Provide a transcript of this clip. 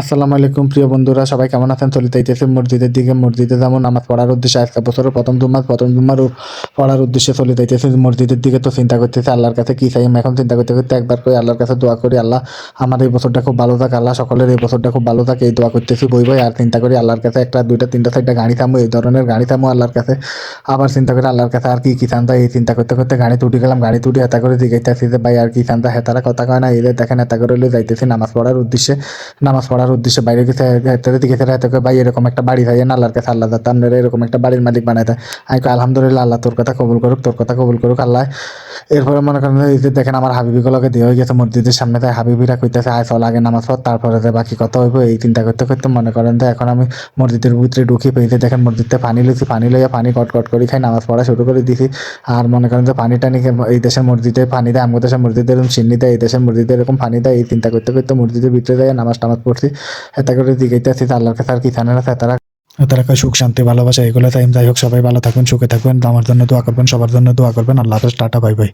আসসালামু আলাইকুম প্রিয় বন্ধুরা, সবাই কেমন আছেন? চলে যাইতেছে মসজিদের দিকে। মসজিদে যেমন নামাজ পড়ার উদ্দেশ্যে আজকে বছরের প্রথম জুম্মার পড়ার উদ্দেশ্যে চলে যাইতেছে মসজিদের দিকে। তো চিন্তা করতেছে আল্লাহর কাছে কি চাই। আমি এখন চিন্তা করতে করতে একবার করে আল্লাহর কাছে দোয়া করি, আল্লাহ আমার এই বছরটা খুব ভালো থাক, আল্লাহ সকলের এই বছরটা খুব ভালো থাকে, এই দোয়া করতেছি বই বই। আর চিন্তা করি আল্লাহর কাছে একটা দুইটা তিনটা চারটা গাড়ি থামো, এই ধরনের গাড়ি থামো আল্লাহর কাছে। আবার চিন্তা করি আল্লাহর কাছে আর কি চান্দা। এই চিন্তা করতে করতে গাড়িতে উঠে গেলাম। গাড়িতে উঠে হেতা করে জিজ্ঞাসা যে ভাই আর কি চান্দা। হেতারা কথা কয় না, এদের দেখেন হেতা করে যাইতেছি নামাজ পড়ার উদ্দেশ্যে বাইরে গেছে। দিকে ভাই এরকম একটা বাড়ি ভাই আল্লাহর কাছে, আল্লাহ আপনার এরকম একটা বাড়ির মালিক বানায় দেয়। আমি কই, আলহামদুলিল্লাহ, আল্লাহ তোর কথা কবুল করুক, তোর কথা কবুল করুক আল্লাহ। এরপরে মনে করেন এই যে দেখেন আমার হাবিবিগুলোকে দিয়ে হয়ে গেছে মসজিদের সামনে, তাই হাবিবিরা কইতেছে আয় চল আগে নামাজ পড়, তারপরে যে বাকি কথা হইব। এই চিন্তা করতে করতে মনে করেন যে এখন আমি মসজিদের ভিতরে ঢুকি পেয়েছি। দেখেন মসজিদে পানি লইছি, পানি লইয়া পানি কট কট করে খাই নামাজ পড়া শুরু করে দিছি। আর মনে করেন যে পানি টানি এই দেশের মসজিদে পানি দেয়, আমাদের দেশের মসজিদে এরকম সিন্নি দেয়, এই দেশের মসজিদে এরকম পানি দেয়। এই চিন্তা করতে করতে মসজিদের ভিতরে যাই নামাজ টামাজ পড়ছি। এত করে দিকে আসছি আল্লাহর কাছে আর কি জানে না। তারা তারা কয় সুখ শান্তি ভালোবাসা এগুলো চাই। যাই হোক, সবাই ভালো থাকবেন, সুখে থাকবেন, আমার জন্য দোয়া করবেন, সবার জন্য দোয়া করবেন। আল্লাহ হাফেজ, টাটা, বাই বাই।